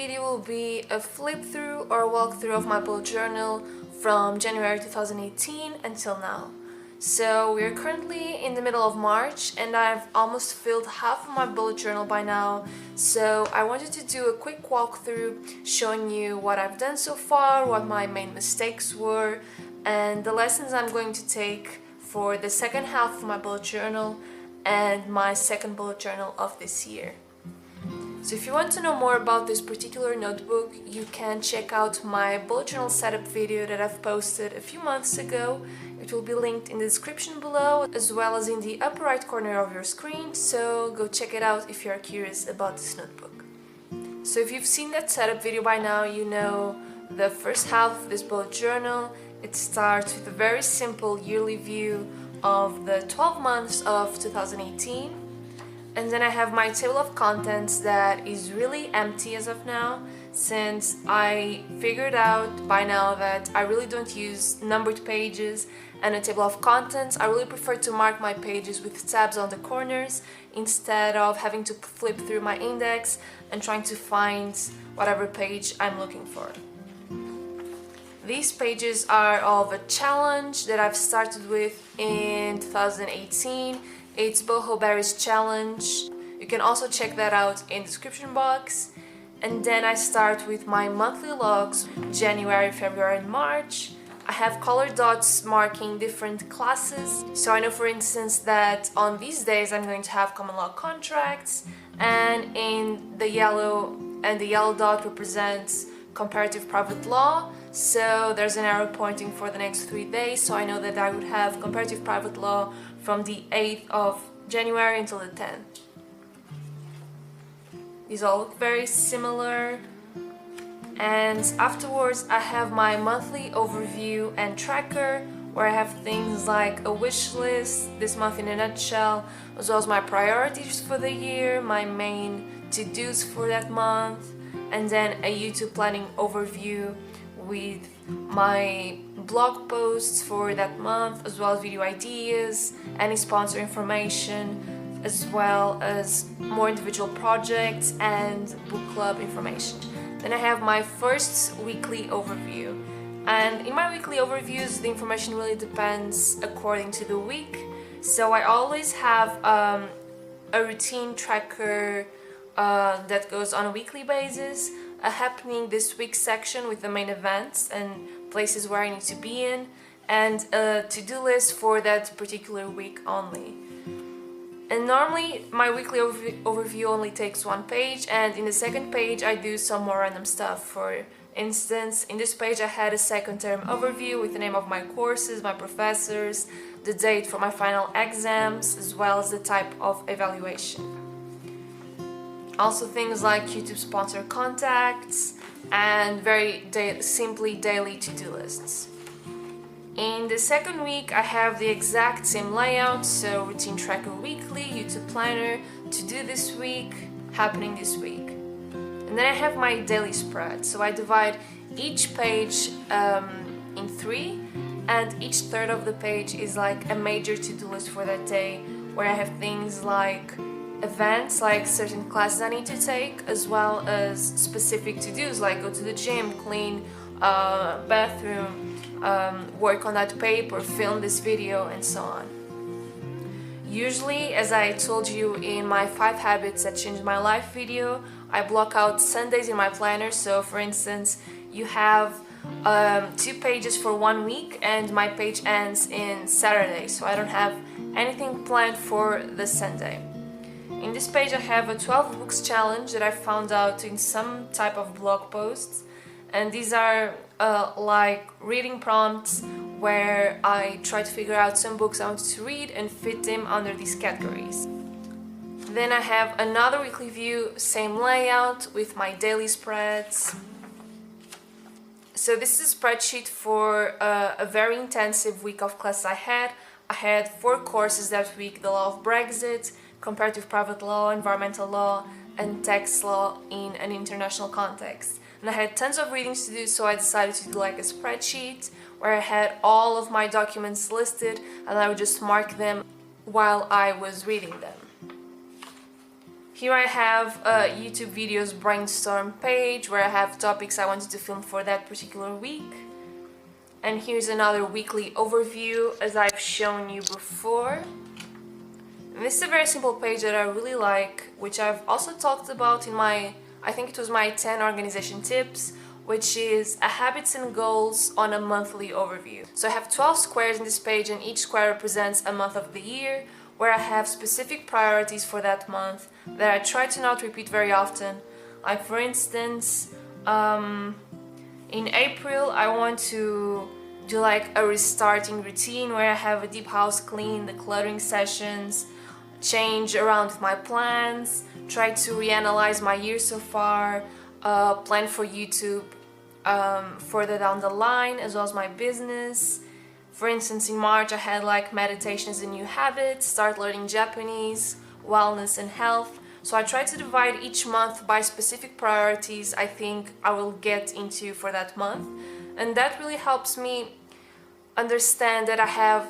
Video will be a flip through or a walkthrough of my bullet journal from January 2018 until now. So we are currently in the middle of March and I've almost filled half of my bullet journal by now. So I wanted to do a quick walkthrough showing you what I've done so far, what my main mistakes were, and the lessons I'm going to take for the second half of my bullet journal and my second bullet journal of this year. So if you want to know more about this particular notebook, you can check out my bullet journal setup video that I've posted a few months ago. It will be linked in the description below, as well as in the upper right corner of your screen, so go check it out if you are curious about this notebook. So if you've seen that setup video by now, you know the first half of this bullet journal. It starts with a very simple yearly view of the 12 months of 2018. And then I have my table of contents that is really empty as of now, since I figured out by now that I really don't use numbered pages, and a table of contents I really prefer to mark my pages with tabs on the corners instead of having to flip through my index and trying to find whatever page I'm looking for. These pages are of a challenge that I've started with in 2018. It's Boho Berry's challenge. You can also check that out in the description box. And then I start with my monthly logs, January, February and March. I have colored dots marking different classes. So I know, for instance, that on these days I'm going to have common law contracts, and in the yellow dot represents comparative private law. So there's an arrow pointing for the next 3 days, so I know that I would have comparative private law from the 8th of January until the 10th. These all look very similar. And afterwards I have my monthly overview and tracker, where I have things like a wish list, this month in a nutshell, as well as my priorities for the year, my main to-dos for that month, and then a YouTube planning overview with my blog posts for that month, as well as video ideas, any sponsor information, as well as more individual projects and book club information. Then I have my first weekly overview, and in my weekly overviews the information really depends according to the week. So I always have a routine tracker that goes on a weekly basis, a happening this week section with the main events and places where I need to be in, and a to-do list for that particular week only. And normally my weekly overview only takes 1 page, and in the second page I do some more random stuff. For instance, in this page I had a second term overview with the name of my courses, my professors, the date for my final exams, as well as the type of evaluation. Also things like YouTube sponsor contacts and very simply daily to-do lists. In the second week I have the exact same layout, so routine tracker weekly, YouTube planner, to-do this week, happening this week. And then I have my daily spread, so I divide each page in 3, and each third of the page is like a major to-do list for that day, where I have things like events, like certain classes I need to take, as well as specific to-dos like go to the gym, clean bathroom, work on that paper, film this video, and so on. Usually, as I told you in my 5 habits that changed my life video, I block out Sundays in my planner. So for instance, you have 2 pages for 1 week and my page ends in Saturday, so I don't have anything planned for the Sunday. In this page I have a 12 books challenge that I found out in some type of blog posts, and these are like reading prompts where I try to figure out some books I want to read and fit them under these categories. Then I have another weekly view, same layout with my daily spreads. So this is a spreadsheet for a very intensive week of classes I had. I had 4 courses that week: the law of Brexit, comparative private law, environmental law, and tax law in an international context. And I had tons of readings to do, so I decided to do like a spreadsheet where I had all of my documents listed, and I would just mark them while I was reading them. Here I have a YouTube videos brainstorm page where I have topics I wanted to film for that particular week. And here's another weekly overview as I've shown you before. And this is a very simple page that I really like, which I've also talked about in my, I think it was my 10 organization tips, which is a habits and goals on a monthly overview. So I have 12 squares in this page, and each square represents a month of the year, where I have specific priorities for that month that I try to not repeat very often. Like for instance, in April I want to do like a restarting routine where I have a deep house clean, decluttering sessions, change around with my plans, try to reanalyze my year so far, plan for YouTube further down the line, as well as my business. For instance, in March I had like meditation as a new habit, start learning Japanese, wellness and health. So I try to divide each month by specific priorities I think I will get into for that month, and that really helps me understand that I have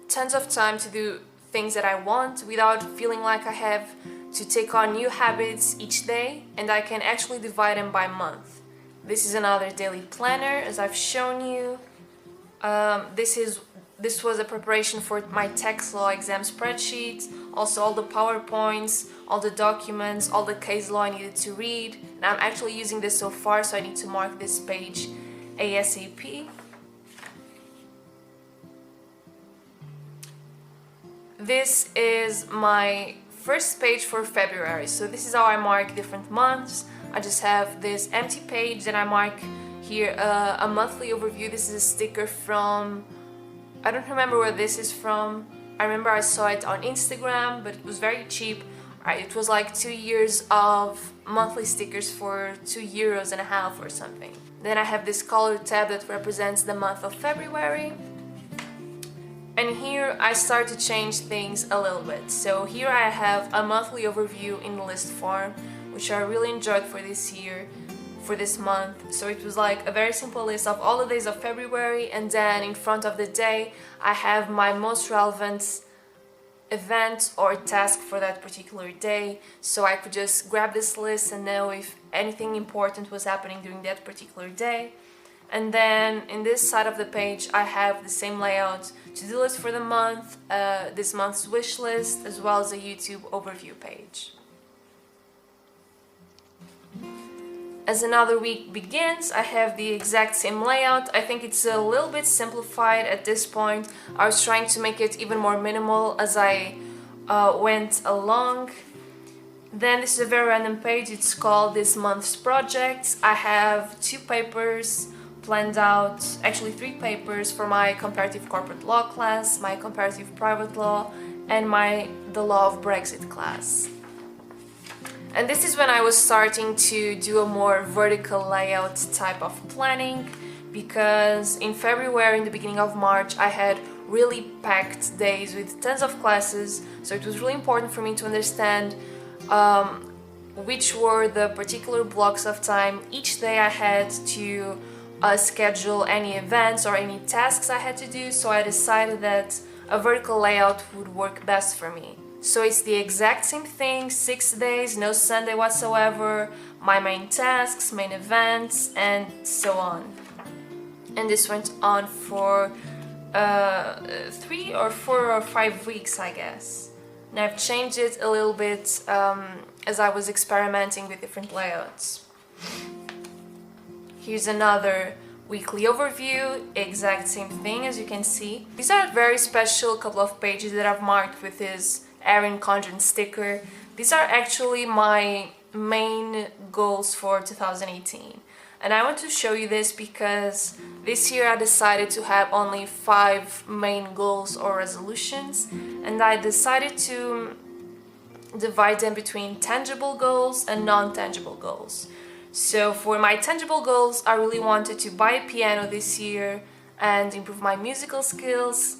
tons of time to do things that I want without feeling like I have to take on new habits each day, and I can actually divide them by month. This is another daily planner, as I've shown you. This was a preparation for my tax law exam spreadsheet, also all the PowerPoints, all the documents, all the case law I needed to read. And I'm actually using this so far, so I need to mark this page ASAP. This is my first page for February, so this is how I mark different months. I just have this empty page, then I mark here a monthly overview. This is a sticker from, I don't remember where this is from. I remember I saw it on Instagram, but it was very cheap. It was like 2 years of monthly stickers for €2.50 or something. Then I have this color tab that represents the month of February. And here I start to change things a little bit. So here I have a monthly overview in list form, which I really enjoyed for this year, for this month. So it was like a very simple list of all the days of February, and then in front of the day I have my most relevant event or task for that particular day, so I could just grab this list and know if anything important was happening during that particular day. And then in this side of the page I have the same layout, to-do list for the month, this month's wish list, as well as a YouTube overview page. As another week begins, I have the exact same layout. I think it's a little bit simplified at this point. I was trying to make it even more minimal as I went along. Then this is a very random page. It's called this month's projects. I have 2 papers planned out, actually 3 papers for my comparative corporate law class, my comparative private law, and the law of Brexit class. And this is when I was starting to do a more vertical layout type of planning, because in February, in the beginning of March, I had really packed days with tons of classes, so it was really important for me to understand which were the particular blocks of time each day I had to schedule any events or any tasks I had to do, so I decided that a vertical layout would work best for me. So it's the exact same thing, 6 days, no Sunday whatsoever, my main tasks, main events, and so on. And this went on for 3 or 4 or 5 weeks, I guess. And I've changed it a little bit as I was experimenting with different layouts. Here's another weekly overview, exact same thing as you can see. These are a very special couple of pages that I've marked with this Erin Condren sticker. These are actually my main goals for 2018. And I want to show you this because this year I decided to have only 5 main goals or resolutions, and I decided to divide them between tangible goals and non-tangible goals. So for my tangible goals, I really wanted to buy a piano this year and improve my musical skills,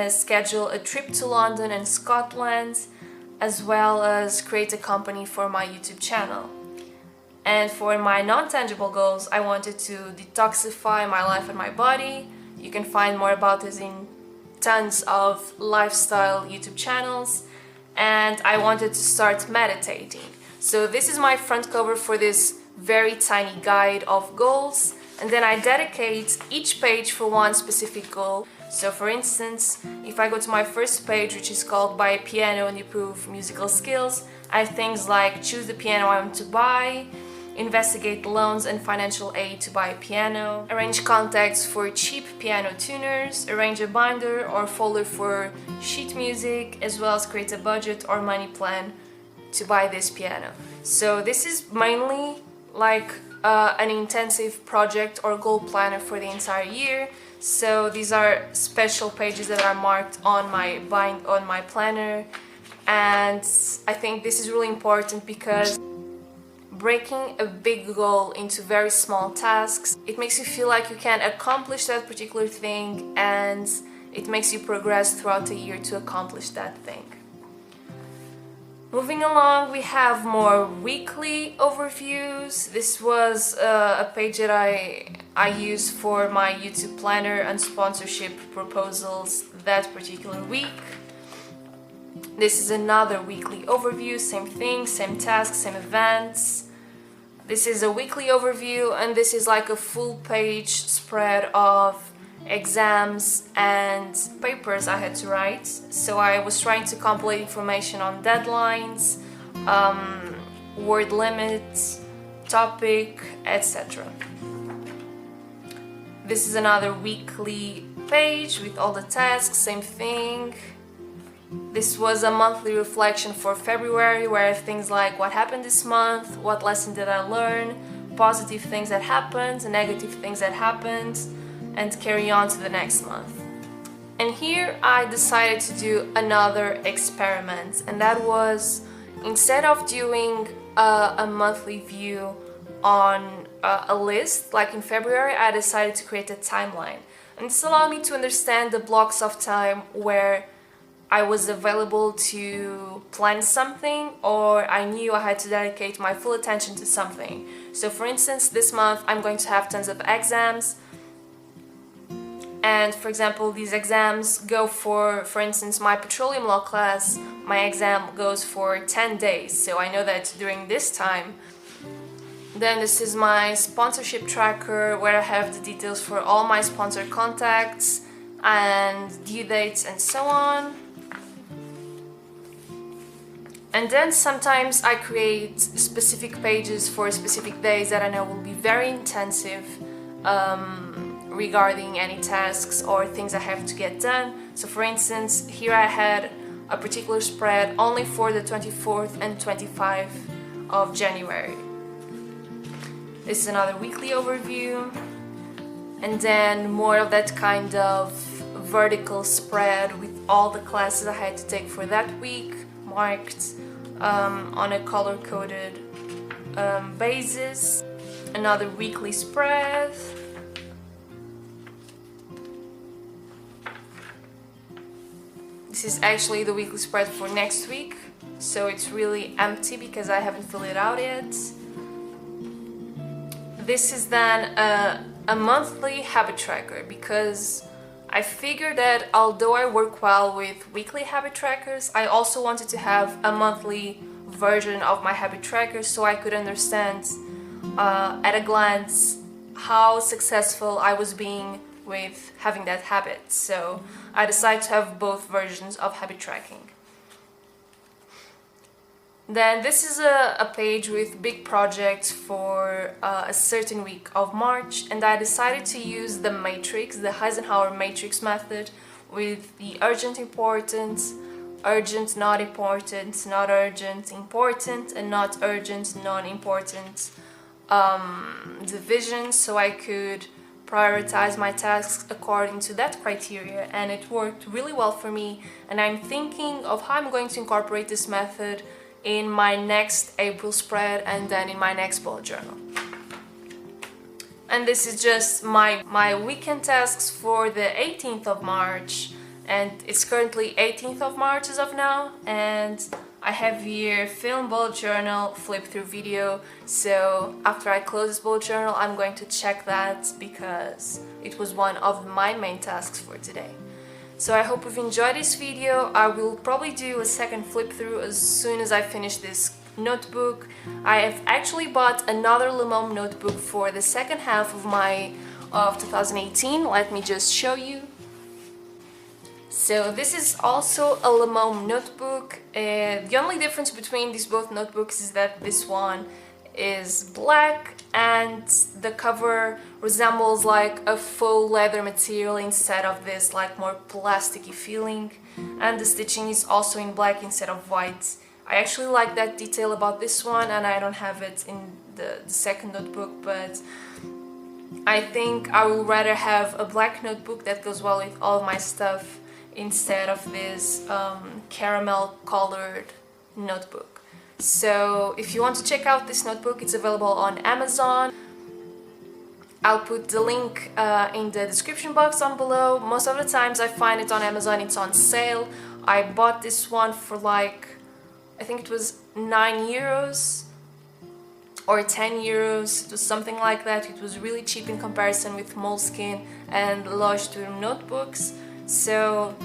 schedule a trip to London and Scotland, as well as create a company for my YouTube channel. And for my non-tangible goals, I wanted to detoxify my life and my body. You can find more about this in tons of lifestyle YouTube channels. and I wanted to start meditating. So this is my front cover for this very tiny guide of goals, and then I dedicate each page for one specific goal. So for instance, if I go to my first page, which is called Buy a Piano and Improve Musical Skills, I have things like choose the piano I want to buy, investigate loans and financial aid to buy a piano, arrange contacts for cheap piano tuners, arrange a binder or folder for sheet music, as well as create a budget or money plan to buy this piano. So this is mainly like an intensive project or goal planner for the entire year. So these are special pages that are marked on my planner, and I think this is really important because breaking a big goal into very small tasks, it makes you feel like you can accomplish that particular thing, and it makes you progress throughout the year to accomplish that thing. Moving along, we have more weekly overviews. This was a page that I used for my YouTube planner and sponsorship proposals that particular week. This is another weekly overview, same thing, same tasks, same events. This is a weekly overview, and this is like a full page spread of exams and papers I had to write. So I was trying to compilate information on deadlines, word limits, topic, etc. This is another weekly page with all the tasks, same thing. This was a monthly reflection for February, where I have things like what happened this month, what lesson did I learn, positive things that happened, negative things that happened, and carry on to the next month. And here I decided to do another experiment, and that was, instead of doing a monthly view on a list like in February, I decided to create a timeline. And this allowed me to understand the blocks of time where I was available to plan something, or I knew I had to dedicate my full attention to something. So for instance, this month I'm going to have tons of exams, and for example, these exams go for instance, my petroleum law class, my exam goes for 10 days, so I know that during this time. Then this is my sponsorship tracker, where I have the details for all my sponsor contacts and due dates and so on. And then sometimes I create specific pages for specific days that I know will be very intensive, regarding any tasks or things I have to get done. So for instance, here I had a particular spread only for the 24th and 25th of January. This is another weekly overview, and then more of that kind of vertical spread with all the classes I had to take for that week, marked on a color-coded basis. Another weekly spread. This is actually the weekly spread for next week, so it's really empty because I haven't filled it out yet. This is then a monthly habit tracker, because I figured that although I work well with weekly habit trackers, I also wanted to have a monthly version of my habit tracker so I could understand at a glance how successful I was being with having that habit. So I decided to have both versions of habit tracking. Then this is a page with big projects for a certain week of March, and I decided to use the matrix, the Eisenhower matrix method, with the urgent, important, urgent, not important, not urgent, important, and not urgent, non-important division, so I could prioritize my tasks according to that criteria, and it worked really well for me. And I'm thinking of how I'm going to incorporate this method in my next April spread and then in my next bullet journal. And this is just my weekend tasks for the 18th of March, and it's currently 18th of March as of now, and I have here film, bullet journal, flip through video. So after I close this bullet journal, I'm going to check that because it was one of my main tasks for today. So I hope you've enjoyed this video. I will probably do a second flip through as soon as I finish this notebook. I have actually bought another Le Monde notebook for the second half of 2018. Let me just show you. So this is also a Le Monde notebook. The only difference between these both notebooks is that this one is black and the cover resembles like a faux leather material instead of this like more plasticky feeling, and the stitching is also in black instead of white. I actually like that detail about this one, and I don't have it in the second notebook, but I think I would rather have a black notebook that goes well with all of my stuff instead of this caramel colored notebook. So if you want to check out this notebook, it's available on Amazon. I'll put the link in the description box down below. Most of the times I find it on Amazon, it's on sale. I bought this one for like, I think it was 9 euros or 10 euros, it was something like that. It was really cheap in comparison with Moleskine and Leuchtturm notebooks. So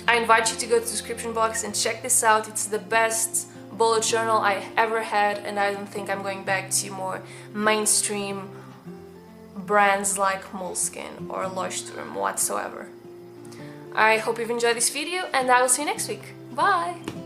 I invite you to go to the description box and check this out. It's the best bullet journal I ever had, and I don't think I'm going back to more mainstream brands like Moleskine or Leuchtturm whatsoever. I hope you've enjoyed this video, and I will see you next week. Bye!